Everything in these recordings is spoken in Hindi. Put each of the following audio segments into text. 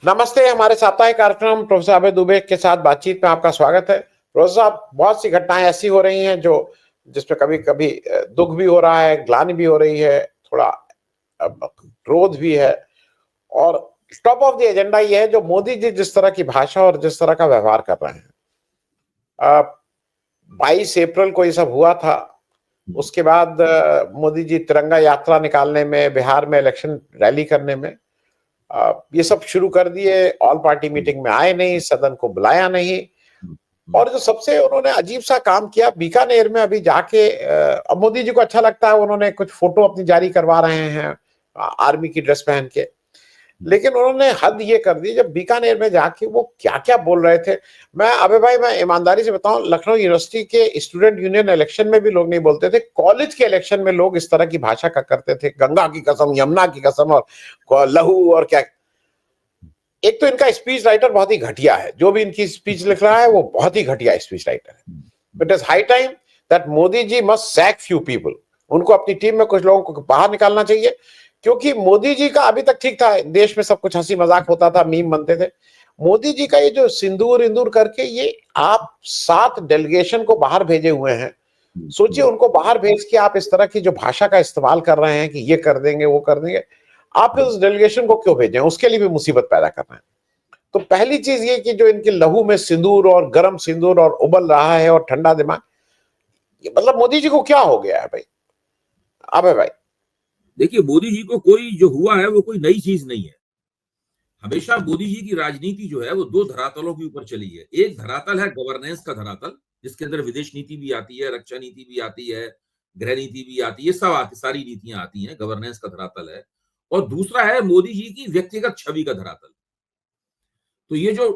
नमस्ते। हमारे साप्ताहिक कार्यक्रम प्रोफेसर अभय दुबे के साथ बातचीत में आपका स्वागत है। प्रोफेसर साहब, बहुत सी घटनाएं ऐसी हो रही हैं जो जिसपे कभी कभी दुख भी हो रहा है, ग्लानि भी हो रही है, थोड़ा क्रोध भी है। और टॉप ऑफ द एजेंडा ये है जो मोदी जी जिस तरह की भाषा और जिस तरह का व्यवहार कर रहे हैं। 22 अप्रैल को ये सब हुआ था। उसके बाद मोदी जी तिरंगा यात्रा निकालने में, बिहार में इलेक्शन रैली करने में ये सब शुरू कर दिए। ऑल पार्टी मीटिंग में आए नहीं, सदन को बुलाया नहीं। और जो सबसे उन्होंने अजीब सा काम किया, बीकानेर में अभी जाके अब मोदी जी को अच्छा लगता है, उन्होंने कुछ फोटो अपनी जारी करवा रहे हैं आर्मी की ड्रेस पहन के। लेकिन उन्होंने हद ये कर दी, जब बीकानेर में जाके वो क्या क्या बोल रहे थे। मैं अबे भाई, मैं ईमानदारी से बताऊं, लखनऊ यूनिवर्सिटी के स्टूडेंट यूनियन इलेक्शन में भी लोग नहीं बोलते थे, कॉलेज के इलेक्शन में लोग इस तरह की भाषा का करते थे, गंगा की कसम, यमुना की कसम, और लहू और क्या। एक तो इनका स्पीच राइटर बहुत ही घटिया है, जो भी इनकी स्पीच लिख रहा है वो बहुत ही घटिया स्पीच राइटर है। It is high time that Modi ji must sack few people. उनको अपनी टीम में कुछ लोगों को बाहर निकालना चाहिए, क्योंकि मोदी जी का अभी तक ठीक था, देश में सब कुछ हंसी मजाक होता था, मीम बनते थे। मोदी जी का ये जो सिंदूर इंदूर करके, ये आप 7 डेलीगेशन को बाहर भेजे हुए हैं। सोचिए, उनको बाहर भेज के आप इस तरह की जो भाषा का इस्तेमाल कर रहे हैं कि ये कर देंगे वो कर देंगे, आप इस डेलीगेशन को क्यों भेजें? उसके लिए भी मुसीबत पैदा कर रहे हैं। तो पहली चीज ये कि जो इनके लहू में सिंदूर और गर्म सिंदूर और उबल रहा है और ठंडा दिमाग, ये मतलब मोदी जी को क्या हो गया है भाई? अब है भाई। देखिए, मोदी जी को कोई जो हुआ है वो कोई नई चीज नहीं है। हमेशा मोदी जी की राजनीति जो है वो दो धरातलों के ऊपर चली है। एक धरातल है गवर्नेंस का धरातल, जिसके अंदर विदेश नीति भी आती है, रक्षा नीति भी आती है, गृह नीति भी आती है, सब आती, सारी नीतियां आती हैं, गवर्नेंस का धरातल है। और दूसरा है मोदी जी की व्यक्तिगत छवि का धरातल। तो ये जो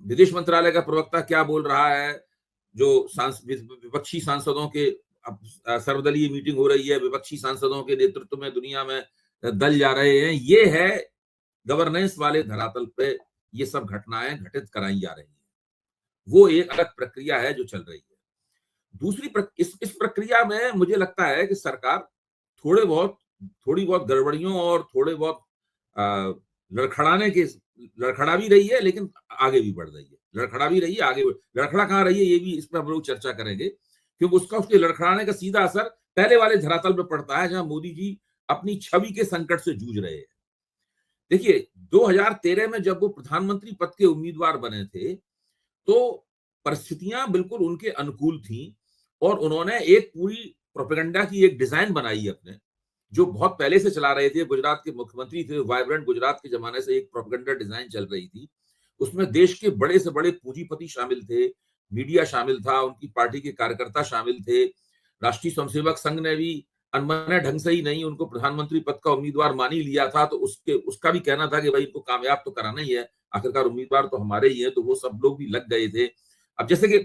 विदेश मंत्रालय का प्रवक्ता क्या बोल रहा है, जो विपक्षी सांसदों के सर्वदलीय मीटिंग हो रही है, विपक्षी सांसदों के नेतृत्व में दुनिया में दल जा रहे हैं, ये है गवर्नेंस वाले धरातल पे ये सब घटनाएं घटित कराई जा रही हैं। वो एक अलग प्रक्रिया है जो चल रही है। दूसरी इस प्रक्रिया में मुझे लगता है कि सरकार थोड़ी बहुत गड़बड़ियों और थोड़े बहुत लड़खड़ाने के लड़खड़ा भी रही है, लेकिन आगे भी बढ़ रही है। लड़खड़ा भी रही है, आगे लड़खड़ा कहाँ रही है, ये भी इस पर हम लोग चर्चा करेंगे, क्योंकि उसके लड़खड़ाने का सीधा असर पहले वाले धरातल पर पड़ता है, जहां मोदी जी अपनी छवि के संकट से जूझ रहे हैं। देखिए, 2013 में जब वो प्रधानमंत्री पद के उम्मीदवार बने थे, तो परिस्थितियां बिल्कुल उनके अनुकूल थीं और उन्होंने एक पूरी प्रोपेगेंडा की एक डिजाइन बनाई अपने, जो बहुत पहले से चला रहे थे। गुजरात के मुख्यमंत्री थे, वाइब्रेंट गुजरात के जमाने से एक प्रोपेगेंडा डिजाइन चल रही थी। उसमें देश के बड़े से बड़े पूंजीपति शामिल थे, मीडिया शामिल था, उनकी पार्टी के कार्यकर्ता शामिल थे। राष्ट्रीय स्वयंसेवक संघ ने भी अनमने ढंग से ही नहीं, उनको प्रधानमंत्री पद का उम्मीदवार मान ही लिया था। तो उसका भी कहना था कि भाई इनको कामयाब तो कराना ही है, आखिरकार उम्मीदवार तो हमारे ही है। तो वो सब लोग भी लग गए थे। अब जैसे कि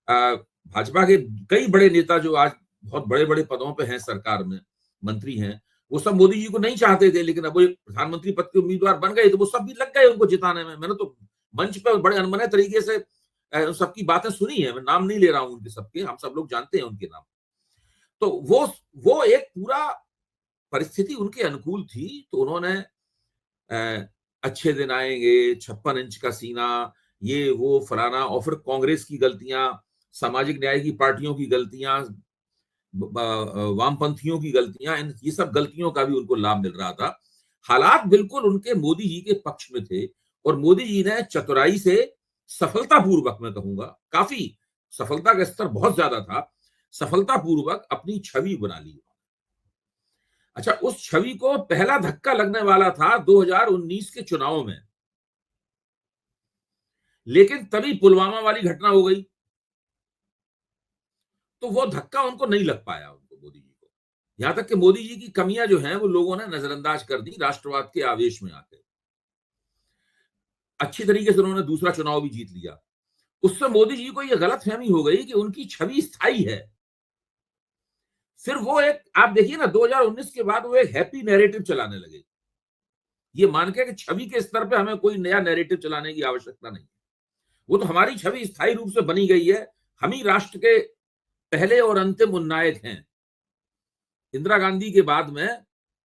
भाजपा के कई बड़े नेता जो आज बहुत बड़े बड़े पदों पे हैं, सरकार में मंत्री हैं, वो सब मोदी जी को नहीं चाहते थे, लेकिन अब वो प्रधानमंत्री पद के उम्मीदवार बन गए तो वो सब भी लग गए उनको जिताने में। मैंने तो मंच पर बड़े अनमने तरीके से सबकी बातें सुनी है। मैं नाम नहीं ले रहा हूं उनके, सबके हम सब लोग जानते हैं उनके नाम। तो वो एक पूरा परिस्थिति उनके अनुकूल थी। तो उन्होंने अच्छे दिन आएंगे, 56 इंच का सीना, ये वो फलाना, और फिर कांग्रेस की गलतियां, सामाजिक न्याय की पार्टियों की गलतियां, वामपंथियों की गलतियां, ये सब गलतियों का भी उनको लाभ मिल रहा था। हालात बिल्कुल उनके मोदी जी के पक्ष में थे और मोदी जी ने चतुराई से, सफलतापूर्वक, मैं कहूंगा काफी सफलता का स्तर बहुत ज्यादा था, सफलतापूर्वक अपनी छवि बना ली। अच्छा, उस छवि को पहला धक्का लगने वाला था 2019 के चुनाव में, लेकिन तभी पुलवामा वाली घटना हो गई, तो वो धक्का उनको नहीं लग पाया, उनको, मोदी जी को। यहां तक कि मोदी जी की कमियां जो हैं वो लोगों ने नजरअंदाज कर दी राष्ट्रवाद के आवेश में आके। अच्छी तरीके से उन्होंने दूसरा चुनाव भी जीत लिया। उससे मोदी जी को यह गलतफहमी हो गई कि उनकी छवि स्थायी है। फिर वो एक, आप देखिए ना, 2019 के बाद वो एक हैप्पी नैरेटिव चलाने लगे, ये मान के कि छवि के स्तर पे हमें कोई नया नैरेटिव चलाने की आवश्यकता नहीं। वो तो हमारी छवि स्थायी रूप से बनी गई है, हम ही राष्ट्र के पहले और अंतिम उन्नायक हैं। इंदिरा गांधी के बाद में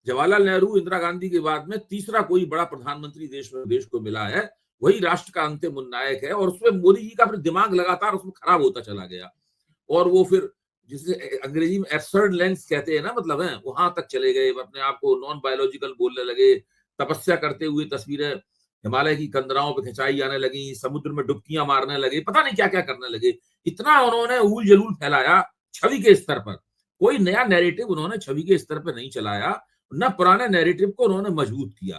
जवाहरलाल नेहरू, इंदिरा गांधी के बाद में तीसरा कोई बड़ा प्रधानमंत्री देश को मिला है, वही राष्ट्र का अंतिम उन्नायक है। और उसमें मोदी जी का फिर दिमाग लगातार उसमें खराब होता चला गया, और वो फिर जिसे अंग्रेजी में एब्सर्ड लेंस कहते हैं ना, मतलब है, वहां तक चले गए, अपने आप को नॉन बायोलॉजिकल बोलने लगे, तपस्या करते हुए तस्वीरें हिमालय की कंदराओं पर खिंचाई जाने लगी, समुद्र में डुबकियां मारने लगे, पता नहीं क्या क्या करने लगे। इतना उन्होंने ऊल जलूल फैलाया छवि के स्तर पर। कोई नया नैरेटिव उन्होंने छवि के स्तर पर नहीं चलाया, न पुराने नैरेटिव को उन्होंने मजबूत किया।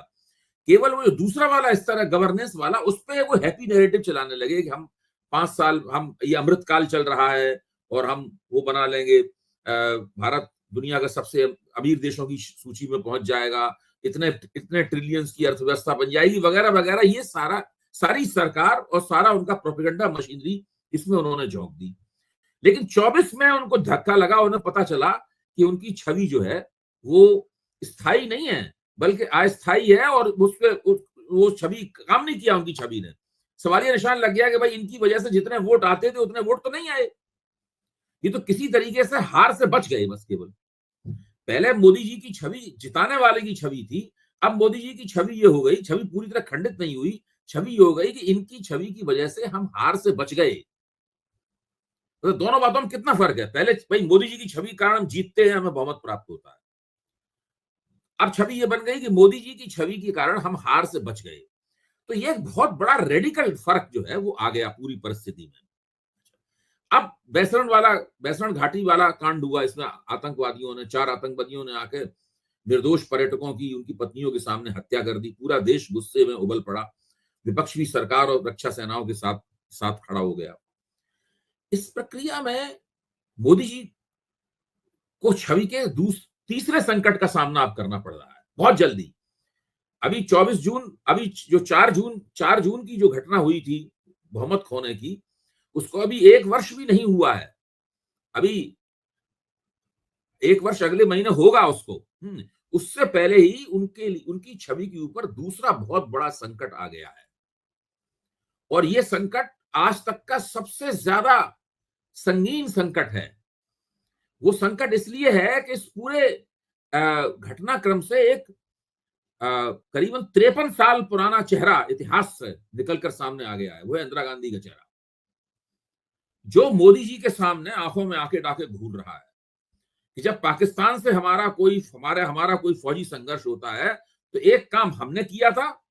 केवल वो जो दूसरा वाला स्तर है गवर्नेंस वाला, उस पर वो हैप्पी नैरेटिव चलाने लगे कि हम 5 साल, हम ये अमृत काल चल रहा है और हम वो बना लेंगे, भारत दुनिया का सबसे अमीर देशों की सूची में पहुंच जाएगा, इतने इतने ट्रिलियंस की अर्थव्यवस्था बन जाएगी, वगैरह वगैरह। ये सारी सरकार और सारा उनका प्रोपेगेंडा मशीनरी इसमें उन्होंने झोंक दी। लेकिन 24 में उनको धक्का लगा, उन्हें पता चला कि उनकी छवि जो है वो स्थायी नहीं है बल्कि अस्थायी है, और उसपे वो छवि काम नहीं किया उनकी छवि ने। सवालिया निशान लग गया कि भाई इनकी वजह से जितने वोट आते थे उतने वोट तो नहीं आए, ये तो किसी तरीके से हार से बच गए बस केवल। पहले मोदी जी की छवि जिताने वाले की छवि थी, अब मोदी जी की छवि ये हो गई, छवि पूरी तरह खंडित नहीं हुई, छवि ये हो गई कि इनकी छवि की वजह से हम हार से बच गए। तो दोनों बातों में कितना फर्क है। पहले भाई मोदी जी की छवि के कारण हम जीतते हैं, हमें बहुमत प्राप्त होता है। अब छवि ये बन गई कि मोदी जी की छवि के कारण हम हार से बच गए। तो ये एक बहुत बड़ा रेडिकल फर्क जो है वो आ गया पूरी परिस्थिति में। अब बैसरण घाटी वाला कांड हुआ, इसमें आतंकवादियों ने, 4 आतंकवादियों ने आके निर्दोष पर्यटकों की, उनकी पत्नियों के सामने हत्या कर दी। पूरा देश गुस्से में उबल पड़ा, विपक्ष भी सरकार और रक्षा सेनाओं के साथ खड़ा हो गया। इस प्रक्रिया में मोदी जी को छवि के तीसरे संकट का सामना अब करना पड़ रहा है बहुत जल्दी। अभी 24 जून, अभी जो 4 जून की जो घटना हुई थी बहुमत खोने की, उसको अभी 1 वर्ष भी नहीं हुआ है। अभी 1 वर्ष अगले महीने होगा उसको। उससे पहले ही उनकी छवि के ऊपर दूसरा बहुत बड़ा संकट आ गया है, और यह संकट आज तक का सबसे ज्यादा संगीन संकट है। वो संकट इसलिए है कि इस पूरे घटनाक्रम से एक करीबन 53 साल पुराना चेहरा इतिहास से निकलकर सामने आ गया है। वो है इंदिरा गांधी का चेहरा, जो मोदी जी के सामने आंखों में आके डाके घूर रहा है कि जब पाकिस्तान से हमारा कोई फौजी संघर्ष होता है तो एक काम हमने किया था,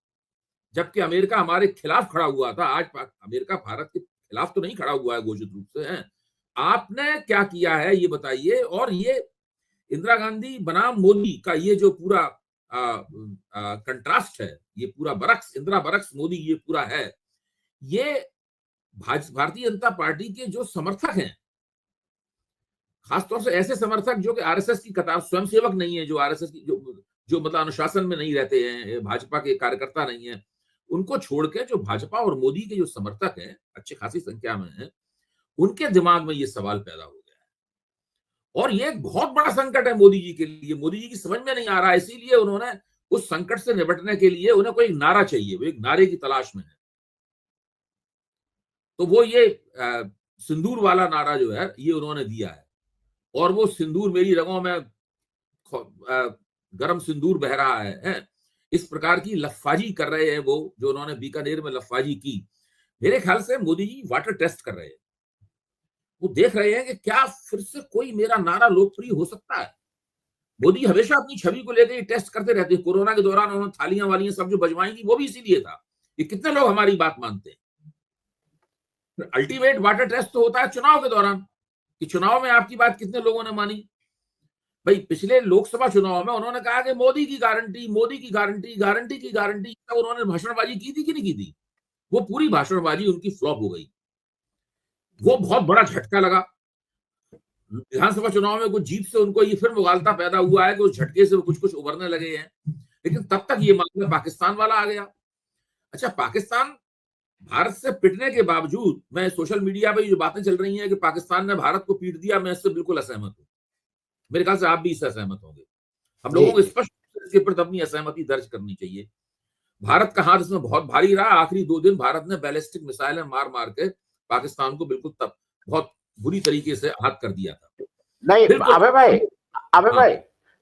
जबकि अमेरिका हमारे खिलाफ खड़ा हुआ था। आज अमेरिका भारत के खिलाफ तो नहीं खड़ा हुआ है घोषित रूप से, है। आपने क्या किया है ये बताइए। और ये इंदिरा गांधी बनाम मोदी का ये जो पूरा कंट्रास्ट है, ये पूरा बरक्स, इंदिरा बरक्स मोदी, ये पूरा है। ये भारतीय जनता पार्टी के जो समर्थक हैं, खासतौर से ऐसे समर्थक जो कि आरएसएस की कतार, स्वयंसेवक नहीं है, जो आरएसएस की जो मतलब अनुशासन में नहीं रहते हैं, भाजपा के कार्यकर्ता नहीं है, उनको छोड़ के जो भाजपा और मोदी के जो समर्थक हैं, अच्छी खासी संख्या में है, उनके दिमाग में ये सवाल पैदा हो गया है। और ये एक बहुत बड़ा संकट है मोदी जी के लिए। मोदी जी की समझ में नहीं आ रहा है, इसीलिए उन्होंने उस संकट से निपटने के लिए उन्हें कोई नारा चाहिए, वो एक नारे की तलाश में है। तो वो ये सिंदूर वाला नारा जो है ये उन्होंने दिया है, और वो सिंदूर मेरी रगों में गरम सिंदूर बह रहा है, इस प्रकार की लफाजी कर रहे हैं वो, जो उन्होंने बीकानेर में लफाजी की। मेरे ख्याल से मोदी जी वाटर टेस्ट कर रहे हैं। वो देख रहे हैं कि क्या फिर से कोई मेरा नारा लोकप्रिय हो सकता है। मोदी हमेशा अपनी छवि को लेकर टेस्ट करते रहते हैं। कोरोना के दौरान उन्होंने थालियां वालियां सब जो बजवाई थी वो भी इसीलिए था कि कितने लोग हमारी बात मानते हैं। अल्टीमेट वाटर टेस्ट तो होता है चुनाव के दौरान, कि चुनाव में आपकी बात कितने लोगों ने मानी। भाई पिछले लोकसभा चुनाव में उन्होंने कहा कि मोदी की गारंटी, मोदी की गारंटी, गारंटी की गारंटी, तब उन्होंने भाषणबाजी की थी कि नहीं की थी? वो पूरी भाषणबाजी उनकी फ्लॉप हो गई। वो बहुत बड़ा झटका लगा। विधानसभा चुनाव में कुछ जीत से उनको ये फिर मुगालता पैदा हुआ है कि उस झटके से वो कुछ उभरने लगे हैं। लेकिन तब तक ये मामला पाकिस्तान वाला आ गया। अच्छा, पाकिस्तान भारत से पिटने के बावजूद, मैं सोशल मीडिया पे जो बातें चल रही हैं कि पाकिस्तान ने भारत को पीट दिया, मैं इससे बिल्कुल असहमत हूं। मेरे ख्याल से आप भी इससे असहमत होंगे। हम लोगों को स्पष्ट इसके प्रति अपनी असहमति दर्ज करनी चाहिए। भारत का हाथ इसमें बहुत भारी रहा। आखिरी 2 दिन भारत ने बैलिस्टिक मिसाइलें मार मार के पाकिस्तान को बिल्कुल बहुत बुरी तरीके से आहत कर दिया था। नहीं अबे भाई,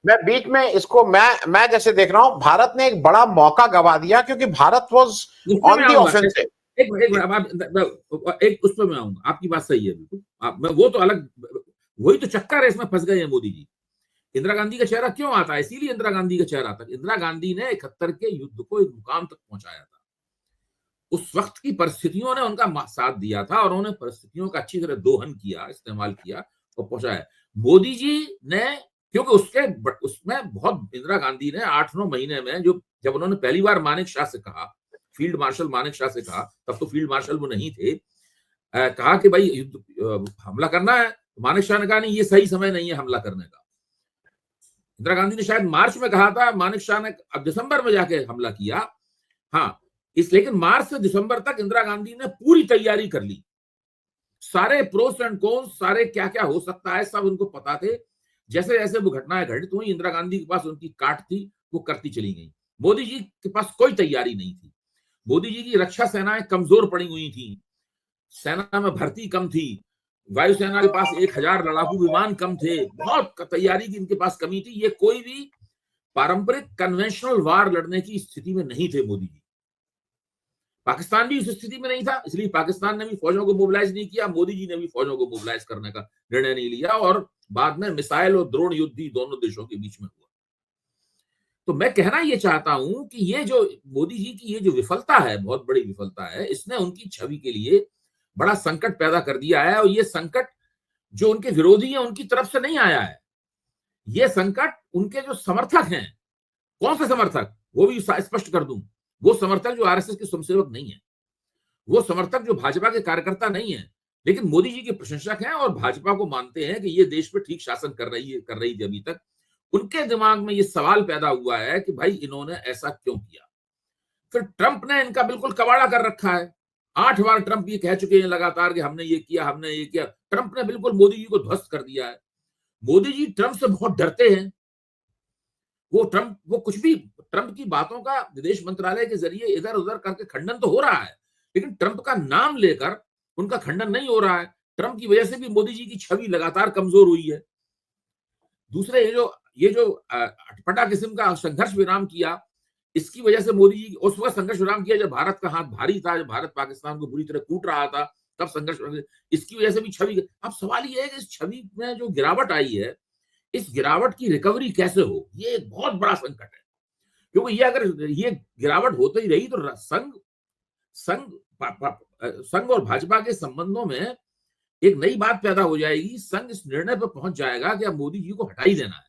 मैं बीच में इसको मैं जैसे देख रहा हूं, भारत ने एक बड़ा मौका गवा दिया क्योंकि भारत वाज उसमें ऑन मैं दी आऊंगा, ऑफेंसिव। एक मिनट एक उस पर मैं आऊंगा, आपकी बात सही है बिल्कुल, मैं वो तो अलग, वही तो चक्कर है, इसमें फंस गए हैं मोदी जी। इंदिरा गांधी का चेहरा क्यों आता है, इसीलिए इंदिरा गांधी का चेहरा आता है। इंदिरा गांधी ने 71 के युद्ध को एक मुकाम तक पहुंचाया था। उस वक्त की परिस्थितियों ने उनका साथ दिया था और उन्होंने परिस्थितियों का अच्छी तरह दोहन किया, इस्तेमाल किया और पहुंचाया। मोदी जी ने, क्योंकि उसमें बहुत, इंदिरा गांधी ने 8-9 महीने में, जो जब उन्होंने पहली बार मानेक शाह से कहा, फील्ड मार्शल मानेक शाह से कहा, तब तो फील्ड मार्शल वो नहीं थे, कहा कि भाई युद्ध हमला करना है, मानेक शाह ने कहा नहीं, ये सही समय नहीं है हमला करने का। इंदिरा गांधी ने शायद मार्च में कहा था, मानेक शाह ने अब दिसंबर में जाके हमला किया। हाँ, लेकिन मार्च से दिसंबर तक इंदिरा गांधी ने पूरी तैयारी कर ली, सारे प्रोस एंड कॉन्स, सारे क्या क्या हो सकता है सब उनको पता थे। जैसे जैसे वो घटनाएं घटित हुई, इंदिरा गांधी के पास उनकी काट थी, वो करती चली गई। मोदी जी के पास कोई तैयारी नहीं थी। मोदी जी की रक्षा सेनाएं कमजोर पड़ी हुई थी, सेना में भर्ती कम थी, वायुसेना के पास 1000 लड़ाकू विमान कम थे, बहुत तैयारी की इनके पास कमी थी। ये कोई भी पारंपरिक कन्वेंशनल वार लड़ने की स्थिति में नहीं थे मोदी जी। पाकिस्तान भी उस स्थिति में नहीं था, इसलिए पाकिस्तान ने भी फौजों को मोबिलाइज नहीं किया, मोदी जी ने भी फौजों को मोबिलाइज करने का निर्णय नहीं लिया, और बाद में मिसाइल और ड्रोन युद्ध भी दोनों देशों के बीच में हुआ। तो मैं कहना ये चाहता हूं कि ये जो मोदी जी की ये जो विफलता है, बहुत बड़ी विफलता है, इसने उनकी छवि के लिए बड़ा संकट पैदा कर दिया है। और ये संकट जो उनके विरोधी हैं उनकी तरफ से नहीं आया है, ये संकट उनके जो समर्थक हैं, कौन से समर्थक, वो भी स्पष्ट कर दूं, वो समर्थक जो आरएसएस के स्वयंसेवक नहीं है, वो समर्थक जो भाजपा के कार्यकर्ता नहीं है, लेकिन मोदी जी के प्रशंसक हैं और भाजपा को मानते हैं कि ये देश पे ठीक शासन कर रही थी अभी तक, उनके दिमाग में ये सवाल पैदा हुआ है कि भाई इन्होंने ऐसा क्यों किया। फिर ट्रंप ने इनका बिल्कुल कबाड़ा कर रखा है। 8 बार ट्रंप ये कह चुके हैं लगातार कि हमने ये किया, हमने ये किया। ट्रंप ने बिल्कुल मोदी जी को ध्वस्त कर दिया है। मोदी जी ट्रंप से बहुत डरते हैं। वो कुछ भी, ट्रंप की बातों का विदेश मंत्रालय के जरिए इधर उधर करके खंडन तो हो रहा है, लेकिन ट्रंप का नाम लेकर उनका खंडन नहीं हो रहा है। ट्रंप की वजह से भी मोदी जी की छवि लगातार कमजोर हुई है। दूसरे ये जो अटपटा किस्म का संघर्ष विराम किया, इसकी वजह से मोदी जी उस वक्त संघर्ष विराम किया जब भारत का हाथ भारी था, जब भारत पाकिस्तान को बुरी तरह कूट रहा था, तब संघर्ष, इसकी वजह से भी छवि। अब सवाल ये है कि इस छवि में जो गिरावट आई है, इस गिरावट की रिकवरी कैसे हो, ये एक बहुत बड़ा संकट है। क्योंकि ये अगर ये गिरावट होती ही रही तो संघ और भाजपा के संबंधों में एक नई बात पैदा हो जाएगी। संघ इस निर्णय पर पहुंच जाएगा कि अब मोदी जी को हटा ही देना है।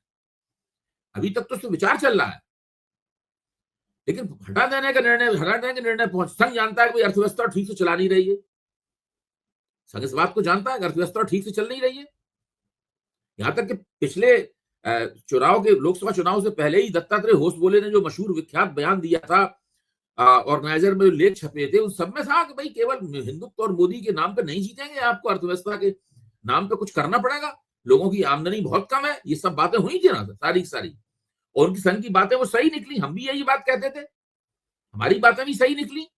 अभी तक तो उससे विचार चल रहा है, लेकिन हटा देने के निर्णय पहुंच, संघ जानता है कि अर्थव्यवस्था ठीक से चला नहीं रही है। संघ इस बात को जानता है कि अर्थव्यवस्था ठीक से चल नहीं रही है। यहां तक कि पिछले चुनाव के, लोकसभा चुनाव से पहले ही दत्तात्रेय होसबोले ने जो मशहूर विख्यात बयान दिया था, ऑर्गेनाइजर में लेख छपे थे, उन सब में था कि भाई केवल हिंदुत्व और मोदी के नाम पे नहीं जीतेंगे, आपको अर्थव्यवस्था के नाम पे कुछ करना पड़ेगा, लोगों की आमदनी बहुत कम है। ये सब बातें हुई थी ना सारी सारी, और उनकी संघ की बातें वो सही निकली। हम भी यही बात कहते थे, हमारी बातें भी सही निकली।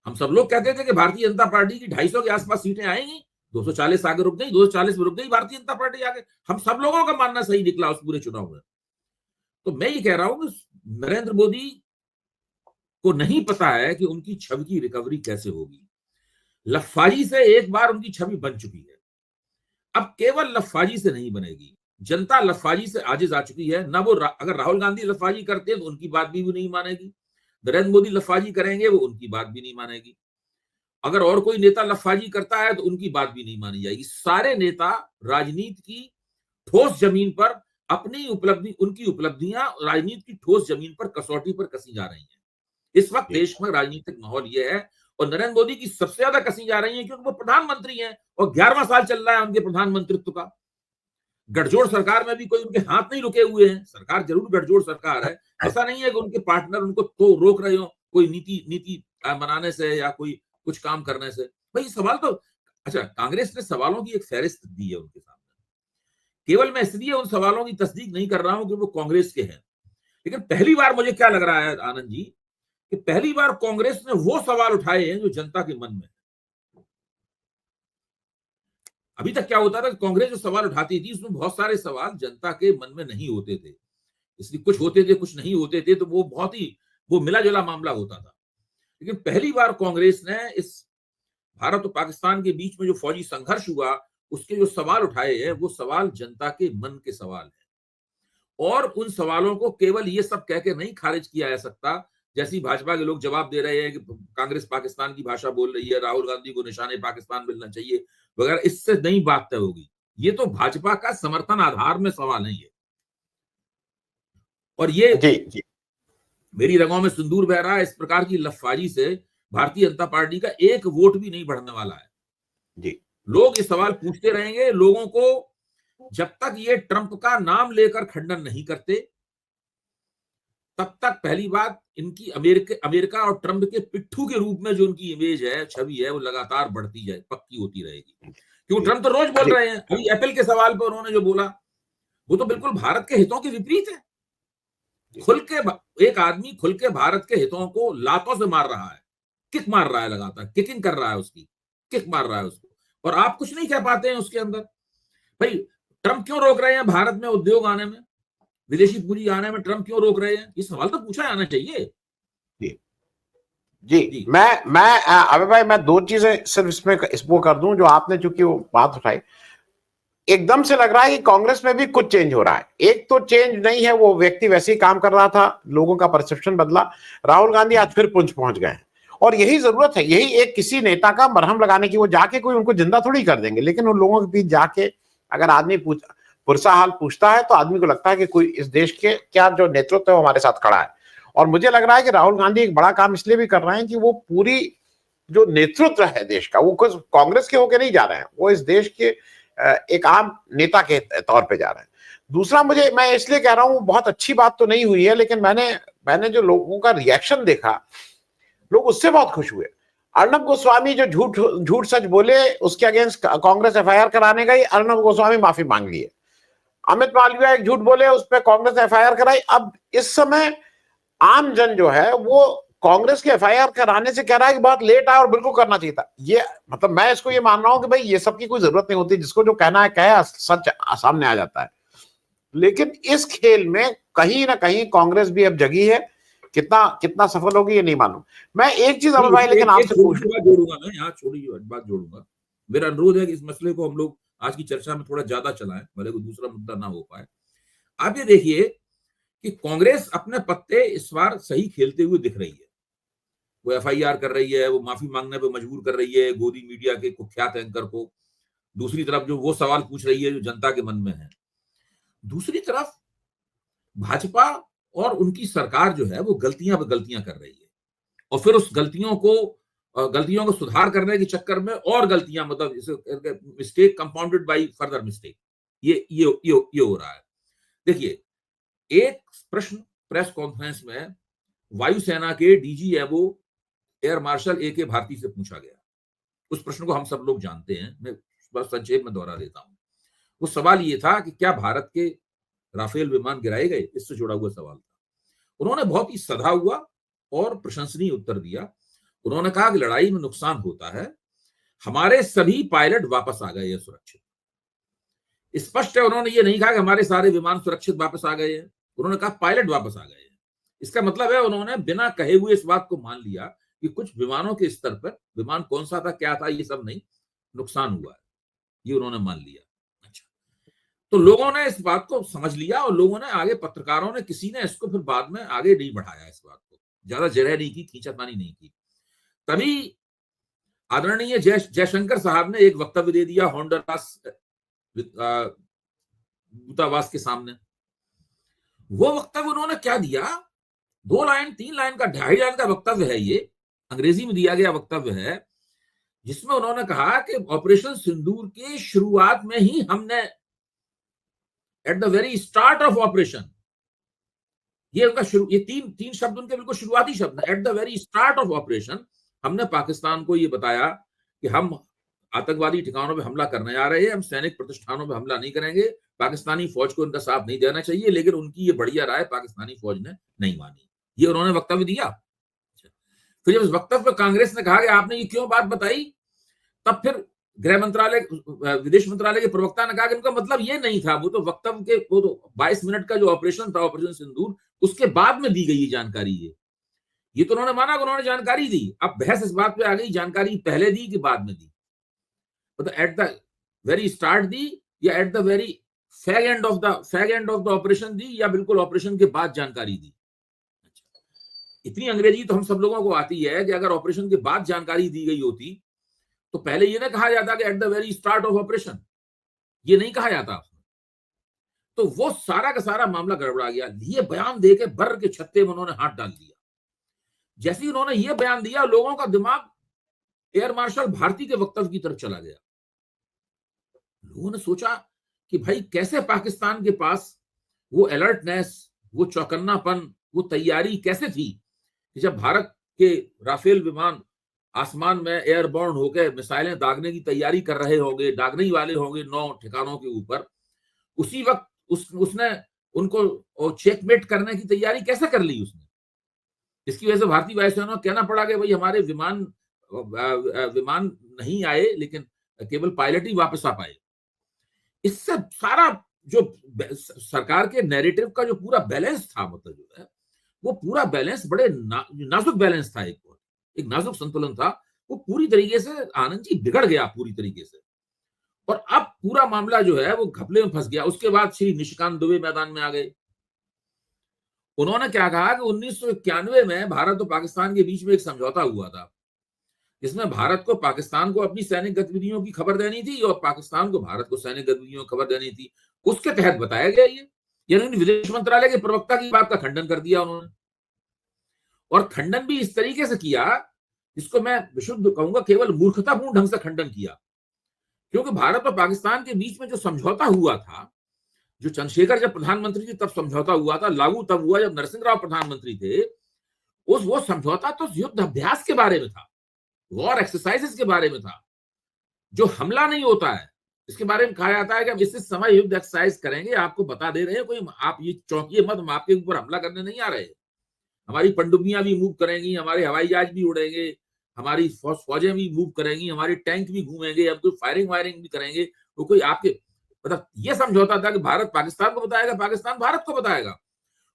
हम सब लोग कहते थे कि भारतीय जनता पार्टी की 250 के आसपास सीटें आएंगी, 240 आगे रुक गई, 240 में रुक गई भारतीय जनता पार्टी आगे। हम सब लोगों का मानना सही निकला उस पूरे चुनाव में। तो मैं ये कह रहा हूं कि नरेंद्र मोदी को नहीं पता है कि उनकी छवि की रिकवरी कैसे होगी। लफाजी से एक बार उनकी छवि बन चुकी है, अब केवल लफाजी से नहीं बनेगी। जनता लफाजी से आजिज आ चुकी है ना। वो अगर राहुल गांधी लफाजी करते हैं तो उनकी बात भी नहीं मानेगी, नरेंद्र मोदी लफाजी करेंगे वो उनकी बात भी नहीं मानेगी, अगर और कोई नेता लफाजी करता है तो उनकी बात भी नहीं मानी जाएगी। सारे नेता राजनीति की ठोस जमीन पर अपनी उनकी उपलब्धियां राजनीति की ठोस जमीन पर कसौटी पर कसी जा रही हैं। इस वक्त देश में राजनीतिक माहौल यह है, और नरेंद्र मोदी की सबसे ज्यादा कसी जा रही है क्योंकि वो प्रधानमंत्री हैं और 11वां साल चल रहा है उनके प्रधानमंत्रित्व का। गठजोड़ सरकार में भी कोई उनके हाथ नहीं रुके हुए हैं। सरकार जरूर गठजोड़ सरकार है, ऐसा नहीं है कि उनके पार्टनर उनको तो रोक रहे हो कोई नीति बनाने से या कोई कुछ काम करने से। भाई सवाल तो, अच्छा, कांग्रेस ने सवालों की एक फहरिस्त दी है उनके सामने, केवल मैं इसलिए उन सवालों की तस्दीक नहीं कर रहा हूं कि वो कांग्रेस के हैं, लेकिन पहली बार मुझे क्या लग रहा है आनंद जी, कि पहली बार कांग्रेस ने वो सवाल उठाए हैं जो जनता के मन में है। अभी तक क्या होता था कि कांग्रेस जो सवाल उठाती थी उसमें बहुत सारे सवाल जनता के मन में नहीं होते थे, इसलिए कुछ होते थे कुछ नहीं होते थे, तो वो बहुत ही वो मिला जुला मामला होता था। लेकिन पहली बार कांग्रेस ने इस भारत और पाकिस्तान के बीच में जो फौजी संघर्ष हुआ उसके जो सवाल उठाए हैं वो सवाल जनता के मन के सवाल है, और उन सवालों को केवल ये सब कह के नहीं खारिज किया जा सकता, जैसी भाजपा के लोग जवाब दे रहे हैं कि कांग्रेस पाकिस्तान की भाषा बोल रही है, राहुल गांधी को निशाने पाकिस्तान मिलना चाहिए वगैरह, इससे नहीं बात तय होगी। ये तो भाजपा का समर्थन आधार में सवाल है ये, और ये जी जी मेरी रगों में सिंदूर बह रहा है, इस प्रकार की लफाजी से भारतीय जनता पार्टी का एक वोट भी नहीं बढ़ने वाला है। जी लोग ये सवाल पूछते रहेंगे, लोगों को जब तक ये ट्रंप का नाम लेकर खंडन नहीं करते तब तक पहली बात इनकी अमेरिका और ट्रंप के पिट्ठू के रूप में जो उनकी इमेज है, छवि है, वो लगातार बढ़ती जाए, पक्की होती रहेगी। क्योंकि ट्रंप तो रोज बोल रहे हैं, अभी एप्पल के सवाल पर उन्होंने जो बोला वो तो बिल्कुल भारत के हितों के विपरीत है। खुल के एक आदमी खुल के भारत के हितों को लातों से मार रहा है, किक मार रहा है, लगातार किकिंग कर रहा है, उसकी किक मार रहा है उसको, और आप कुछ नहीं कह पाते हैं उसके अंदर। भाई ट्रंप क्यों रोक रहे हैं भारत में उद्योग आने में, विदेशी पूंजी आने में ट्रंप क्यों रोक रहे हैं? ये सवाल तो पूछा जाना चाहिए। जी जी मैं अबे भाई मैं दो चीजें सिर्फ इसमें इसको कर दूं, जो आपने चूंकि वो बात उठाई, एकदम से लग रहा है कि कांग्रेस में भी कुछ चेंज हो रहा है। एक तो चेंज नहीं है, वो व्यक्ति वैसे ही काम कर रहा था, लोगों का परसेप्शन बदला। राहुल गांधी आज फिर पुंछ पहुंच गए हैं, और यही जरूरत है, यही एक किसी नेता का मरहम लगाने की। वो जाके कोई उनको जिंदा थोड़ी कर देंगे, लेकिन उन लोगों के बीच जाके अगर आदमी पुरसा हाल पूछता है तो आदमी को लगता है कि कोई इस देश के क्या जो नेतृत्व है वो हमारे साथ खड़ा है। और मुझे लग रहा है कि राहुल गांधी एक बड़ा काम इसलिए भी कर रहे हैं कि वो पूरी जो नेतृत्व है देश का, वो कांग्रेस के होके नहीं जा रहे हैं, वो इस देश के एक आम नेता के तौर पे जा रहे हैं। दूसरा, मैं इसलिए कह रहा हूं, बहुत अच्छी बात तो नहीं हुई है, लेकिन मैंने जो लोगों का रिएक्शन देखा, लोग उससे बहुत खुश हुए। अर्नब गोस्वामी जो झूठ सच बोले, उसके अगेंस्ट कांग्रेस एफआईआर कराने गई, अर्नब गोस्वामी माफी मांग लिए। अमित मालविया एक झूठ बोले, उस पर कांग्रेस एफआईआर कराई। अब इस समय आम जन जो है वो कांग्रेस के एफआईआर कराने से कह रहा है कि बहुत लेट आया और बिल्कुल करना चाहिए था। ये मतलब मैं इसको ये मान रहा हूं कि भाई ये सब की कोई जरूरत नहीं होती, जिसको जो कहना है कहे, सच सामने आ जाता है। लेकिन इस खेल में कहीं ना कहीं कांग्रेस भी अब जगी है, कितना सफल होगी ये नहीं मालूम। मैं एक चीज अब भाई लेकिन आपसे जोड़ूंगा, मैं यहाँ छोड़ी बात जोड़ूंगा। मेरा अनुरोध है कि इस मसले को हम लोग आज की चर्चा में थोड़ा ज्यादा चलाएं, भले कोई दूसरा मुद्दा ना हो पाए। आप ये देखिए कि कांग्रेस अपने पत्ते इस बार सही खेलते हुए दिख रही है। वो एफआईआर कर रही है, वो माफी मांगने पे मजबूर कर रही है गोदी मीडिया के कुख्यात एंकर को। दूसरी तरफ जो वो सवाल पूछ रही है जो जनता के मन में है। दूसरी तरफ भाजपा और उनकी सरकार जो है वो गलतियां पे गलतियां कर रही है, और फिर उस गलतियों को सुधार करने के चक्कर में और गलतियां, मतलब mistake compounded by further mistake, ये हो रहा है। देखिए, एक प्रश्न प्रेस कॉन्फ्रेंस में वायुसेना के डीजी एवो एयर मार्शल ए के भारती से पूछा गया। उस प्रश्न को हम सब लोग जानते हैं, मैं बस संक्षेप में दोहरा देता हूं। वो सवाल ये था कि क्या भारत के राफेल विमान गिराए गए, इससे जुड़ा हुआ सवाल था। उन्होंने बहुत ही सधा हुआ और प्रशंसनीय उत्तर दिया। उन्होंने कहा कि लड़ाई में नुकसान होता है, हमारे सभी पायलट वापस आ गए हैं सुरक्षित। स्पष्ट है, उन्होंने ये नहीं कहा कि हमारे सारे विमान सुरक्षित वापस आ गए हैं, उन्होंने कहा पायलट वापस आ गए हैं। इसका मतलब है उन्होंने बिना कहे हुए इस बात को मान लिया कि कुछ विमानों के स्तर पर, विमान कौन सा था क्या था ये सब नहीं, नुकसान हुआ है, ये उन्होंने मान लिया। अच्छा, तो लोगों ने इस बात को समझ लिया, और लोगों ने आगे, पत्रकारों ने, किसी ने इसको फिर बाद में आगे नहीं बढ़ाया, इस बात को ज्यादा जरह नहीं की, खींचातानी नहीं की। तभी आदरणीय जयशंकर साहब ने एक वक्तव्य दे दिया होंडुरास दूतावास के सामने। वो वक्तव्य उन्होंने क्या दिया, 2 लाइन 3 लाइन का, 2.5 लाइन का वक्तव्य है, ये अंग्रेजी में दिया गया वक्तव्य है, जिसमें उन्होंने कहा कि ऑपरेशन सिंदूर की शुरुआत में ही हमने, eight the very start of operation, ये उनका ये तीन शब्द उनके बिल्कुल शुरुआती शब्द है, eight the very start of operation हमने पाकिस्तान को ये बताया कि हम आतंकवादी ठिकानों पे हमला करने जा रहे हैं, हम सैनिक प्रतिष्ठानों पे हमला नहीं करेंगे, पाकिस्तानी फौज को इनका साथ नहीं देना चाहिए। लेकिन उनकी ये बढ़िया राय पाकिस्तानी फौज ने नहीं मानी, ये उन्होंने वक्तव्य दिया। फिर जब इस वक्तव्य पर कांग्रेस ने कहा कि आपने ये क्यों बात बताई, तब फिर गृह मंत्रालय, विदेश मंत्रालय के प्रवक्ता ने कहा कि उनका मतलब ये नहीं था, वो तो वक्तव्य के वो तो 22 मिनट का जो ऑपरेशन था, ऑपरेशन सिंदूर, उसके बाद में दी गई ये जानकारी है। ये तो उन्होंने माना कि उन्होंने जानकारी दी। अब बहस इस बात पे आ गई, जानकारी पहले दी कि बाद में दी, मतलब एट द वेरी स्टार्ट दी या at the very fag end of the operation दी, या बिल्कुल ऑपरेशन के बाद जानकारी दी। इतनी अंग्रेजी तो हम सब लोगों को आती है कि अगर ऑपरेशन के बाद जानकारी दी गई होती तो पहले ये ना कहा जाता कि eight the very start of operation, ये नहीं कहा जाता। तो वो सारा का सारा मामला गड़बड़ा गया। ये बयान देके बर के छत्ते में उन्होंने हाथ डाल दिया। जैसे ही उन्होंने ये बयान दिया, लोगों का दिमाग एयर मार्शल भारती के वक्तव्य की तरफ चला गया। लोगों ने सोचा कि भाई कैसे पाकिस्तान के पास वो अलर्टनेस, वो चौकन्नापन, वो तैयारी कैसे थी कि जब भारत के राफेल विमान आसमान में एयरबोर्न होकर मिसाइलें दागने की तैयारी कर रहे होंगे, दागने ही वाले होंगे 9 ठिकानों के ऊपर, उसी वक्त उसने उनको चेकमेट करने की तैयारी कैसे कर ली उसने। इसकी वजह से भारतीय वायुसेना को कहना पड़ा कि भाई हमारे विमान नहीं आए, लेकिन केवल पायलट ही वापस आ पाए। इससे सारा जो सरकार के नैरेटिव का जो पूरा बैलेंस था, मतलब जो है वो पूरा बैलेंस बड़े नाजुक बैलेंस था, एक नाजुक संतुलन था, वो पूरी तरीके से आनंद जी बिगड़ गया पूरी तरीके से। और अब पूरा मामला जो है वो घपले में फंस गया। उसके बाद श्री निशिकांत दुबे मैदान में आ गए। उन्होंने क्या कहा कि 1991 में भारत और पाकिस्तान के बीच में एक समझौता हुआ था, जिसमें भारत को पाकिस्तान को अपनी सैनिक गतिविधियों की खबर देनी थी और पाकिस्तान को भारत को सैनिक गतिविधियों की खबर देनी थी। उसके तहत बताया गया ये, यानी विदेश मंत्रालय के प्रवक्ता की बात का खंडन कर दिया उन्होंने, और खंडन भी इस तरीके से किया जिसको मैं विशुद्ध कहूंगा केवल मूर्खतापूर्ण ढंग से खंडन किया। क्योंकि भारत और पाकिस्तान के बीच में जो समझौता हुआ था, जो चंद्रशेखर जब प्रधानमंत्री थे तब समझौता हुआ था, लागू तब हुआ जब नरसिंह राव प्रधानमंत्री थे। वो समझौता तो युद्ध अभ्यास के बारे में था, वॉर एक्सरसाइजेस के बारे में था, जो हमला नहीं होता है। इसके बारे में कहा जाता है कि अब इस समय युद्ध एक्सरसाइज करेंगे, आपको बता दे रहे हैं, कोई आप ये चौंकिए मत, हम आपके ऊपर हमला करने नहीं आ रहे। हमारी पनडुब्बियां भी मूव करेंगी, हमारे हवाई जहाज भी उड़ेंगे, हमारी फौजें भी मूव करेंगी, हमारी टैंक भी घूमेंगे, हम कोई फायरिंग वायरिंग भी करेंगे। वो कोई आपके मतलब ये समझौता था कि भारत पाकिस्तान को बताएगा, पाकिस्तान भारत को बताएगा।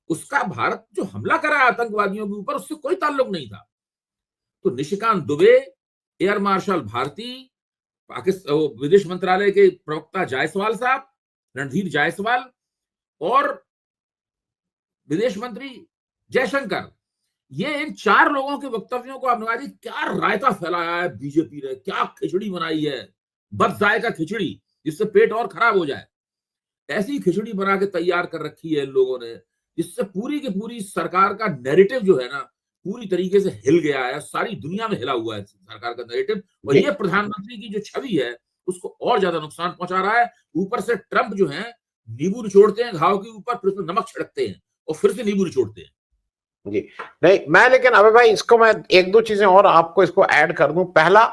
उसका भारत जो हमला करा आतंकवादियों के ऊपर, उससे कोई ताल्लुक नहीं था। तो निशिकांत दुबे, एयर मार्शल भारती, पाकिस्तान विदेश मंत्रालय के प्रवक्ता जायसवाल साहब, रणधीर जायसवाल, और विदेश मंत्री जयशंकर, ये इन 4 लोगों के वक्तव्यों को आपने कहा क्या रायता फैलाया है बीजेपी ने, क्या खिचड़ी बनाई है, बदजायका खिचड़ी जिससे पेट और खराब हो जाए। ऐसी खिचड़ी बना के तैयार कर रखी है इन लोगों ने, जिससे पूरी की पूरी सरकार का नैरेटिव जो है ना पूरी तरीके से हिल गया है। सारी दुनिया में हिला हुआ है सरकार का नैरेटिव, और ये प्रधानमंत्री की जो छवि है उसको और ज्यादा नुकसान पहुंचा रहा है। ऊपर से ट्रंप जो है नींबू निचोड़ते हैं घाव के ऊपर, फिर उसमें नमक छिड़कते हैं और फिर से नींबू निचोड़ते हैं। जी नहीं, मैं लेकिन अबे भाई इसको मैं 1-2 चीजें और आपको इसको ऐड कर दूं। पहला,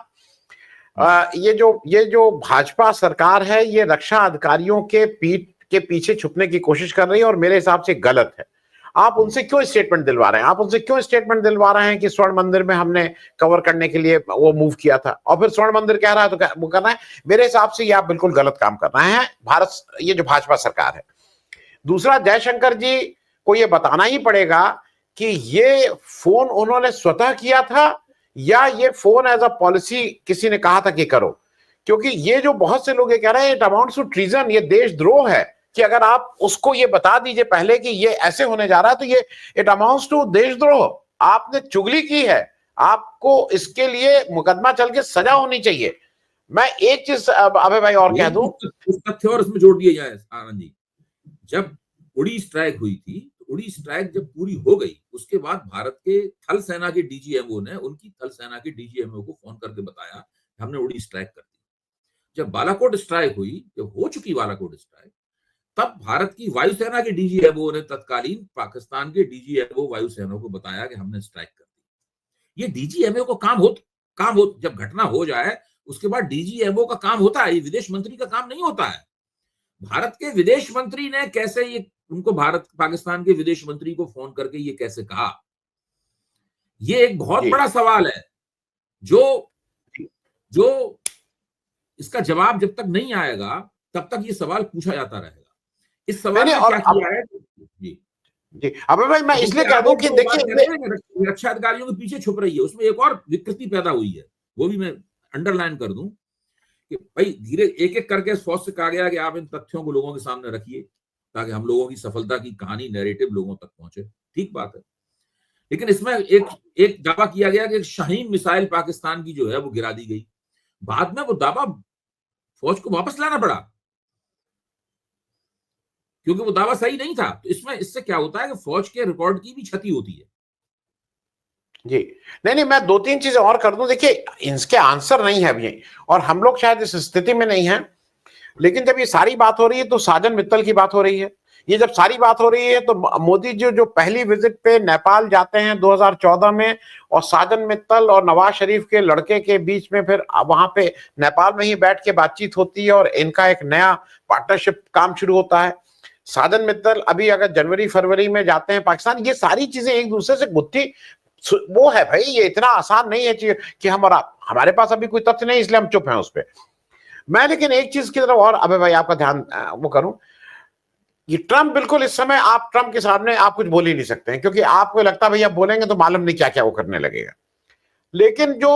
ये जो भाजपा सरकार है, ये रक्षा अधिकारियों के पीठ के पीछे छुपने की कोशिश कर रही है और मेरे हिसाब से गलत है। आप उनसे क्यों स्टेटमेंट दिलवा रहे हैं? आप उनसे क्यों स्टेटमेंट दिलवा रहे हैं कि स्वर्ण मंदिर में हमने कवर करने के लिए वो मूव किया था, और फिर स्वर्ण मंदिर कह रहा है तो वो करना है? मेरे हिसाब से ये आप बिल्कुल गलत काम कर रहे हैं, भारत, ये जो भाजपा सरकार है। दूसरा, जयशंकर जी को ये बताना ही पड़ेगा कि ये फोन उन्होंने स्वतः किया था या ये फोन एज अ पॉलिसी किसी ने कहा था कि करो। क्योंकि ये जो बहुत से लोग ये कह रहे हैं इट अमाउंट्स टू ट्रीजन, ये देशद्रोह है कि अगर आप उसको ये बता दीजिए पहले कि ये ऐसे होने जा रहा है, तो ये इट अमाउंट्स टू देशद्रोह। आपने चुगली की है, आपको इसके लिए मुकदमा चल के सजा होनी चाहिए। मैं एक चीज अभय भाई और कह दूं, तथ्य और इसमें जोड़ दिए जाए आनंद जी, जब उड़ी स्ट्राइक हुई थी, उड़ी स्ट्राइक जब पूरी हो गई, उसके बाद भारत के थल सेना के डीजीएमओ ने उनकी थल सेना के डीजीएमओ को फोन करके बताया हमने उड़ी स्ट्राइक कर दी। जब बालाकोट स्ट्राइक हुई, जब हो चुकी बालाकोट स्ट्राइक, तब भारत की वायुसेना के डीजीएमओ ने तत्कालीन पाकिस्तान के डीजीएमओ वायुसेना को बताया कि हमने स्ट्राइक कर दी। ये डीजीएमओ को काम हो जब घटना हो जाए उसके बाद डीजीएमओ का काम होता है, ये विदेश मंत्री का काम नहीं होता है। भारत के विदेश मंत्री ने कैसे ये उनको पाकिस्तान के विदेश मंत्री को फोन करके ये कैसे कहा, ये एक बहुत बड़ा सवाल है जो इसका जवाब जब तक नहीं आएगा तब तक ये सवाल पूछा जाता रहेगा। इस सवाल नहीं में और क्या किया है जी जी अबे भाई मैं इसलिए देखिए, कह आप दूं एक कि जो बात देखिए कह रहे हैं कि रक्षा अधिकारियों के पीछे छुप रही है, उसमें एक और विकृति पैदा हुई है, वो भी मैं अंडरलाइन कर दूं कि भाई धीरे एक एक करके फौज से कहा गया कि आप इन तथ्यों को लोगों के सामने रखिए ताकि हम लोगों की सफलता की कहानी नैरेटिव लोगों तक पहुंचे। ठीक बात है, लेकिन इसमें एक एक दावा किया गया कि शाहीन मिसाइल पाकिस्तान की जो है वो गिरा दी गई। बाद में वो दावा फौज को वापस लाना पड़ा क्योंकि वो दावा सही नहीं था। तो इसमें इससे क्या होता है कि फौज के रिकॉर्ड की भी क्षति होती है। जी नहीं मैं दो तीन चीजें और कर दूं। देखिए इसके आंसर नहीं है अभी और हम लोग शायद इस स्थिति में नहीं है, लेकिन जब ये सारी बात हो रही है तो साजन मित्तल की बात हो रही है। ये जब सारी बात हो रही है तो मोदी जी जो पहली विजिट पे नेपाल जाते हैं 2014 में, और साजन मित्तल और नवाज शरीफ के लड़के के बीच में फिर वहां पे नेपाल में ही बैठ के बातचीत होती है और इनका एक नया पार्टनरशिप काम शुरू होता है। साजन मित्तल अभी अगर जनवरी फरवरी में जाते हैं पाकिस्तान, ये सारी चीजें एक दूसरे से गुत्थी वो है भाई। ये इतना आसान नहीं है कि हम और आप, हमारे पास अभी कोई तथ्य नहीं इसलिए हम चुप हैं उस पर। मैं लेकिन एक चीज की तरफ और अबे भाई आपका ध्यान वो करूं, ये ट्रंप बिल्कुल इस समय आप ट्रंप के सामने आप कुछ बोल ही नहीं सकते हैं क्योंकि आपको लगता है भैया बोलेंगे तो मालूम नहीं क्या क्या वो करने लगेगा। लेकिन जो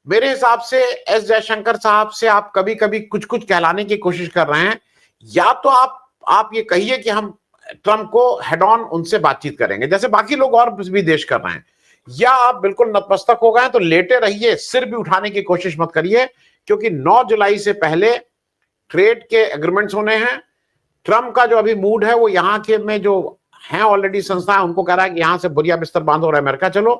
मेरे हिसाब से एस जयशंकर साहब से आप कभी कभी कुछ कुछ कहलाने की कोशिश कर रहे हैं, या तो आप ये कहिए कि हम ट्रंप को हेड ऑन उनसे बातचीत करेंगे जैसे बाकी लोग और भी देश कर रहे हैं, या आप बिल्कुल नतमस्तक हो गए तो लेटे रहिए, सिर भी उठाने की कोशिश मत करिए क्योंकि 9 जुलाई से पहले ट्रेड के एग्रीमेंट्स होने हैं। ट्रंप का जो अभी मूड है वो यहाँ के में जो हैं ऑलरेडी संस्थाएं उनको कह रहा है कि यहां से बुरिया बिस्तर बांधो और अमेरिका चलो।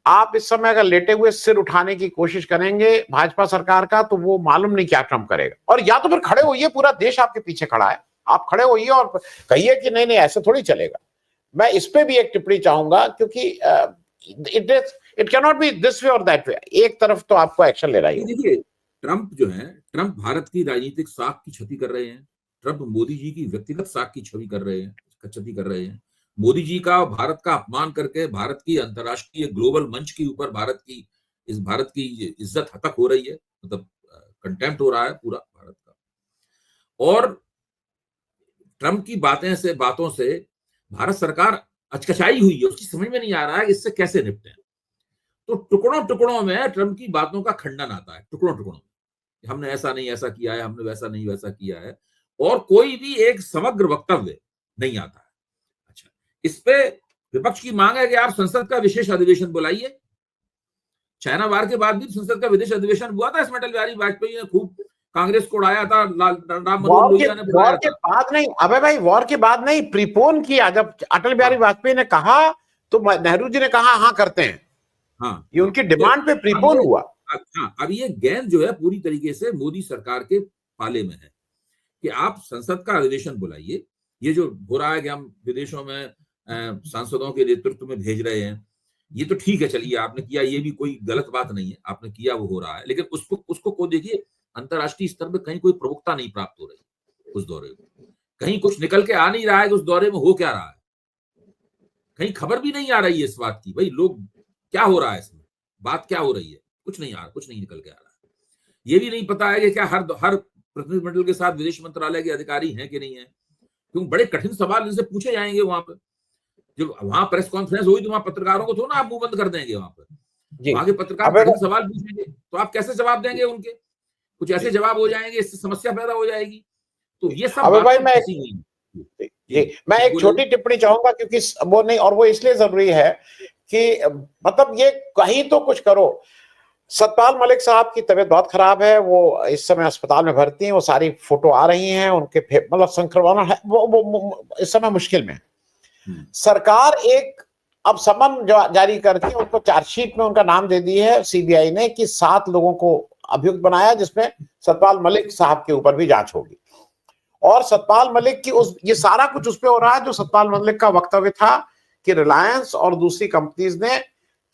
आप इस समय अगर लेटे हुए सिर उठाने की कोशिश करेंगे भाजपा सरकार का तो वो मालूम नहीं क्या ट्रंप करेगा। और या तो फिर खड़े होइए, पूरा देश आपके पीछे खड़ा है, आप खड़े होइए और कहिए कि नहीं नहीं ऐसे थोड़ी चलेगा। मैं इस पे भी एक टिप्पणी चाहूंगा क्योंकि it can not be this way और दैट वे, एक तरफ तो आपको एक्शन ले रही है। देखिए ट्रंप जो है, ट्रंप भारत की राजनीतिक साख की क्षति कर रहे हैं। ट्रंप मोदी जी की व्यक्तिगत साख की छवि कर रहे हैं, क्षति कर रहे हैं। मोदी जी का भारत का अपमान करके भारत की अंतर्राष्ट्रीय ग्लोबल मंच के ऊपर भारत की इज्जत हतक हो रही है, मतलब कंटेम्प्ट हो रहा है पूरा भारत का। और ट्रंप की बातों से भारत सरकार अचकचाई हुई है, उसकी समझ में नहीं आ रहा है इससे कैसे निपटे। तो टुकड़ों टुकड़ों में ट्रंप की बातों का खंडन आता है, टुकड़ों टुकड़ों में हमने ऐसा नहीं ऐसा किया है, हमने वैसा नहीं वैसा किया है, और कोई भी एक समग्र वक्तव्य नहीं आता है। अच्छा, इस पे विपक्ष की मांग है कि आप संसद का विशेष अधिवेशन बुलाइए। चाइना वार के बाद भी संसद का विशेष अधिवेशन हुआ था, इसमें अटल बिहारी वाजपेयी ने खूब कांग्रेस को उड़ाया था, राम मनोहर लोहिया ने बुलाया के था। बाद नहीं अबे भाई, वॉर के बाद नहीं, प्रीपोन किया। जब अटल बिहारी वाजपेयी ने कहा तो नेहरू जी ने कहा हाँ करते हैं। हाँ, ये उनकी डिमांड पे प्रीपोन हुआ। हाँ, अब ये गेंद जो है पूरी तरीके से मोदी सरकार के पाले में है कि आप संसद का अधिवेशन बुलाइए। ये जो हो रहा है कि हम विदेशों में सांसदों के नेतृत्व में भेज रहे हैं, ये तो ठीक है, चलिए आपने किया, ये भी कोई गलत बात नहीं है, आपने किया वो हो रहा है, लेकिन उसको को देखिए अंतर्राष्ट्रीय स्तर पर कहीं कोई प्रमुखता नहीं प्राप्त हो रही उस दौरे में, कहीं कुछ निकल के आ नहीं रहा है कि उस दौरे में हो क्या रहा है, कहीं खबर भी नहीं आ रही है इस बात की, भाई लोग क्या हो रहा है इसमें, बात क्या हो रही है, कुछ नहीं निकल के आ रहा है। ये भी नहीं पता है कि क्या हर प्रतिनिधिमंडल के साथ विदेश मंत्रालय के अधिकारी हैं कि नहीं है, क्योंकि बड़े कठिन सवाल इनसे पूछे जाएंगे वहां पर। जब वहां प्रेस कॉन्फ्रेंस हुई तो वहां पत्रकारों को थोड़ा आप मुंह बंद कर देंगे, वहां पर वहां के पत्रकार कठिन सवाल पूछेंगे तो आप कैसे जवाब देंगे उनके, कुछ ऐसे जवाब हो जाएंगे, इससे समस्या पैदा हो जाएगी। तो ये सब भाई मैं एक छोटी टिप्पणी चाहूंगा क्योंकि वो नहीं, और वो इसलिए जरूरी है कि मतलब ये कहीं तो कुछ करो। सतपाल मलिक साहब की तबीयत बहुत खराब है, वो इस समय अस्पताल में भर्ती हैं, वो सारी फोटो आ रही हैं, उनके मतलब संक्रमण है, वो इस समय मुश्किल में। सरकार एक अब समन जारी करके उनको चार्जशीट में उनका नाम दे दी है सीबीआई ने कि 7 लोगों को अभियुक्त बनाया, जिसमें सतपाल मलिक साहब के ऊपर भी जांच होगी। और सतपाल मलिक की ये सारा कुछ उस पर हो रहा है जो सतपाल मलिक का वक्तव्य था कि रिलायंस और दूसरी कंपनीज ने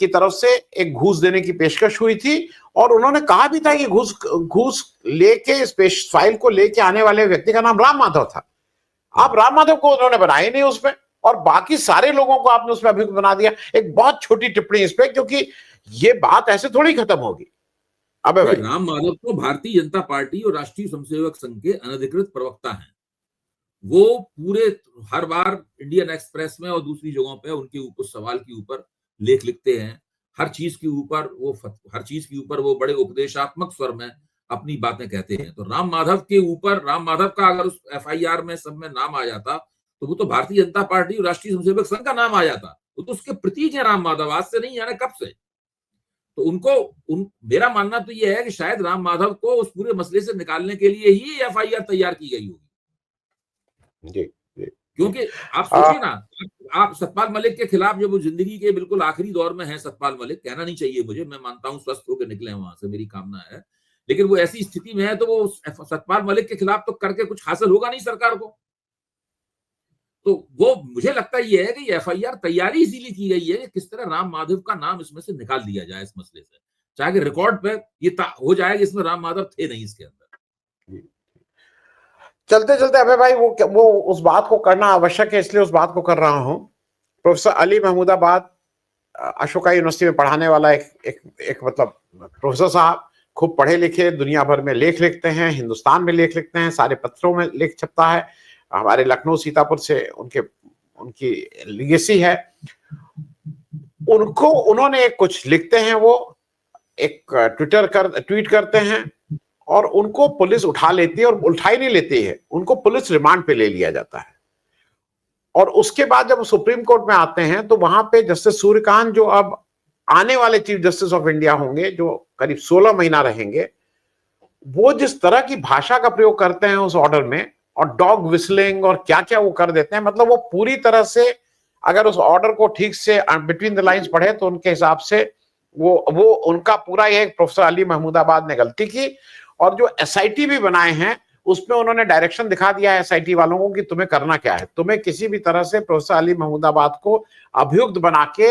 की तरफ से एक घूस देने की पेशकश हुई थी, और उन्होंने कहा भी था कि घूस लेके इस फाइल को लेके आने वाले व्यक्ति का नाम राम माधव था। अब राम माधव को उन्होंने बनाया नहीं उसमें, और बाकी सारे लोगों को आपने उसमें अभियुक्त बना दिया। एक बहुत छोटी टिप्पणी इस पे, क्योंकि ये बात ऐसे थोड़ी खत्म होगी। अबे भाई भाई, राम माधव तो भारतीय जनता पार्टी और राष्ट्रीय स्वयंसेवक संघ के अनधिकृत प्रवक्ता हैं। वो पूरे हर बार इंडियन एक्सप्रेस में और दूसरी जगहों पे उनके ऊपर सवाल के ऊपर लेख लिखते हैं। हर चीज के ऊपर वो बड़े उपदेशात्मक स्वर में अपनी बातें कहते हैं। तो राम माधव का अगर उस एफआईआर में सब में नाम आ जाता तो वो तो भारतीय जनता पार्टी और राष्ट्रीय स्वयंसेवक संघ का नाम आ जाता। वो तो उसके प्रतीक है राम माधव, आज से नहीं जाने कब से। तो मेरा मानना तो ये है कि शायद राम माधव को उस पूरे मसले से निकालने के लिए ही एफआईआर तैयार की गई होगी। जी जी। क्योंकि आप आ, सोचिए ना, आप सतपाल मलिक के खिलाफ, जब वो जिंदगी के बिल्कुल आखिरी दौर में है, सतपाल मलिक, कहना नहीं चाहिए मुझे, मैं मानता हूं स्वस्थ होकर निकले हैं वहां से, मेरी कामना है, लेकिन वो ऐसी स्थिति में है तो वो सतपाल मलिक के खिलाफ तो करके कुछ हासिल होगा नहीं सरकार को। तो वो मुझे लगता ये है कि एफआईआर तैयारी इसीलिए की गई है कि किस तरह राम माधव का नाम इसमें से निकाल दिया जाए इस मसले से, चाहे रिकॉर्ड पे ये हो जाए कि इसमें राम माधव थे नहीं इसके अंदर। चलते चलते अबे भाई, वो उस बात को करना आवश्यक है, इसलिए उस बात को कर रहा हूं। प्रोफेसर अली महमूदाबाद अशोका यूनिवर्सिटी में पढ़ाने वाला एक मतलब प्रोफेसर साहब, खूब पढ़े लिखे, दुनिया भर में लेख लिखते हैं, हिंदुस्तान में लेख लिखते हैं, सारे पत्रों में लेख छपता है, हमारे लखनऊ सीतापुर से उनकी लिगेसी है। उन्होंने कुछ लिखते हैं, वो एक ट्वीट करते हैं, और उनको पुलिस उठा लेती है, और उठाई नहीं लेती है, उनको पुलिस रिमांड पे ले लिया जाता है। और उसके बाद जब सुप्रीम कोर्ट में आते हैं तो वहां पे जस्टिस सूर्यकांत, जो अब आने वाले चीफ जस्टिस ऑफ इंडिया होंगे, जो करीब 16 महीना रहेंगे, वो जिस तरह की भाषा का प्रयोग करते हैं उस ऑर्डर में, और डॉग विस्लिंग और क्या क्या वो कर देते हैं, मतलब वो पूरी तरह से, अगर उस ऑर्डर को ठीक से बिटवीन द लाइंस पढ़े तो उनके हिसाब से वो उनका पूरा ये प्रोफेसर अली महमूदाबाद ने गलती की। और जो एसआईटी भी बनाए हैं उसमें उन्होंने डायरेक्शन दिखा दिया है एसआईटी वालों को कि तुम्हें करना क्या है, तुम्हें किसी भी तरह से प्रोफेसर अली महमूदाबाद को अभियुक्त बना के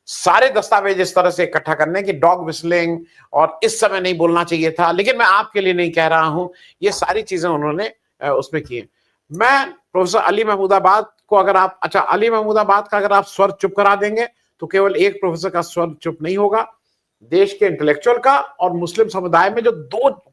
सारे दस्तावेज इस तरह से इकट्ठा करने की, डॉग विस्लिंग और इस समय नहीं बोलना चाहिए था, लेकिन मैं आपके लिए नहीं कह रहा हूं, ये सारी चीजें उन्होंने उसमें की। मैं प्रोफेसर अली महमूदाबाद को, अगर आप, अच्छा, अली महमूदाबाद का अगर आप स्वर चुप करा देंगे तो केवल एक प्रोफेसर का स्वर चुप नहीं होगा, देश के इंटेलेक्चुअल का और मुस्लिम समुदाय में जो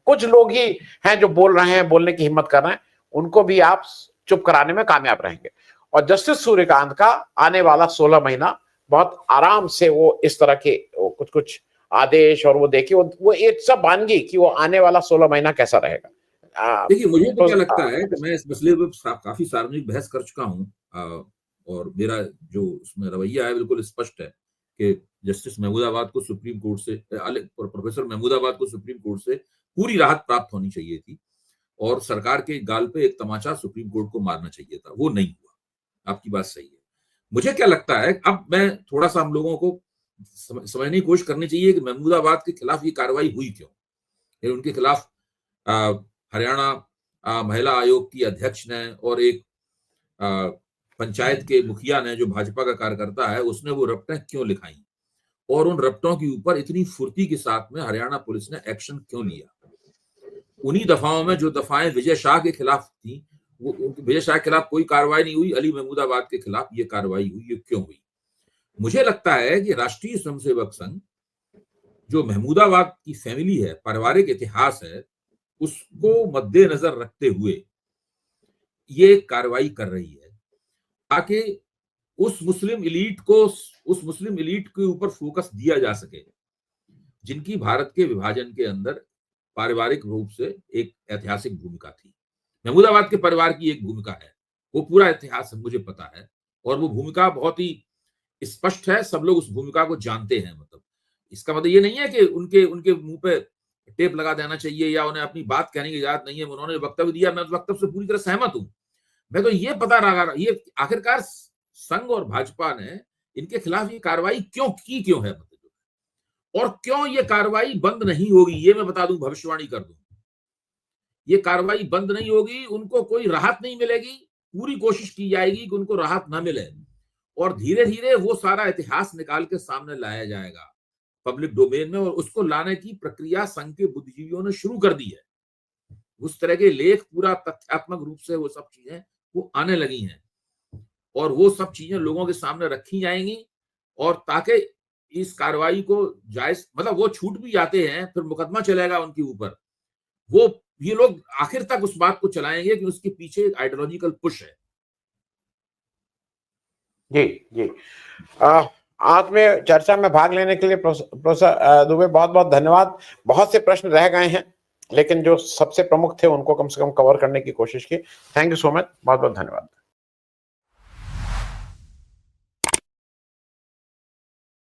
कुछ लोग ही हैं जो बोल रहे हैं, बोलने की हिम्मत कर रहे हैं, उनको भी आप चुप कराने में कामयाब रहेंगे। और जस्टिस सूर्यकांत का आने वाला 16 महीना बहुत आराम से वो इस तरह के कुछ कुछ आदेश, और वो देखिए वो एक सब बानगी कि वो आने वाला 16 महीना कैसा रहेगा। देखिए, मुझे तो क्या लगता है कि मैं इस मसले पर काफी सार्वजनिक बहस कर चुका हूँ, और मेरा जो उसमें रवैया है बिल्कुल स्पष्ट है कि जस्टिस महमूदाबाद को सुप्रीम कोर्ट से, प्रोफेसर महमूदाबाद को सुप्रीम कोर्ट से पूरी राहत प्राप्त होनी चाहिए थी, और सरकार के गाल पे एक तमाचा सुप्रीम कोर्ट को मारना चाहिए था, वो नहीं हुआ। आपकी बात सही है। मुझे क्या लगता है, अब मैं थोड़ा सा हम लोगों को समझने की कोशिश करनी चाहिए कि महमूदाबाद के खिलाफ ये कार्रवाई हुई क्यों। उनके खिलाफ हरियाणा महिला आयोग की अध्यक्ष ने और एक पंचायत के मुखिया ने, जो भाजपा का कार्यकर्ता है, उसने वो रपटें क्यों लिखाई, और उन रपटों के ऊपर इतनी फुर्ती के साथ में हरियाणा पुलिस ने एक्शन क्यों लिया। उन्हीं दफाओं में जो दफाएं विजय शाह के खिलाफ थी, वो विजय शाह के खिलाफ कोई कार्रवाई नहीं हुई, अली महमूदाबाद के खिलाफ ये कार्रवाई हुई, ये क्यों हुई। मुझे लगता है कि राष्ट्रीय स्वयंसेवक संघ, जो महमूदाबाद की फैमिली है, पारिवारिक इतिहास है, उसको मद्देनजर रखते हुए ये कार्रवाई कर रही है, ताकि उस मुस्लिम इलीट के ऊपर फोकस दिया जा सके, जिनकी भारत के विभाजन के अंदर पारिवारिक रूप से एक ऐतिहासिक भूमिका थी। महमूदाबाद के परिवार की एक भूमिका है, वो पूरा इतिहास मुझे पता है, और वो भूमिका बहुत ही स्पष्ट है, सब लोग उस भूमिका को जानते हैं। मतलब इसका मतलब ये नहीं है कि उनके उनके मुंह पे टेप लगा देना चाहिए या उन्हें अपनी बात कहने की इजाजत नहीं है। उन्होंने वक्तव्य दिया, मैं उस वक्तव्य से पूरी तरह सहमत हूं। मैं तो ये पता रहा, ये आखिरकार संघ और भाजपा ने इनके खिलाफ ये कार्रवाई क्यों है, और क्यों ये कार्रवाई बंद नहीं होगी, ये मैं बता दूं, भविष्यवाणी कर दूं, ये कार्रवाई बंद नहीं होगी, उनको कोई राहत नहीं मिलेगी, पूरी कोशिश की जाएगी कि उनको राहत ना मिले, और धीरे धीरे वो सारा इतिहास निकाल के सामने लाया जाएगा पब्लिक डोमेन में, और उसको लाने की प्रक्रिया संघ के बुद्धिजीवियों ने शुरू कर दी है। उस तरह के लेख पूरा तथ्यात्मक रूप से वो सब चीजें वो आने लगी हैं, और वो सब चीजें लोगों के सामने रखी जाएंगी, और ताकि इस कार्रवाई को जायज, मतलब वो छूट भी जाते हैं, फिर मुकदमा चलेगा उनके ऊपर, वो ये लोग आखिर तक उस बात को चलाएंगे कि उसके पीछे एक आइडियोलॉजिकल पुश है। जी जी। आज में चर्चा में भाग लेने के लिए प्रोफेसर दुबे बहुत बहुत धन्यवाद। बहुत से प्रश्न रह गए हैं, लेकिन जो सबसे प्रमुख थे उनको कम से कम कवर करने की कोशिश की। थैंक यू सो मच, बहुत बहुत धन्यवाद।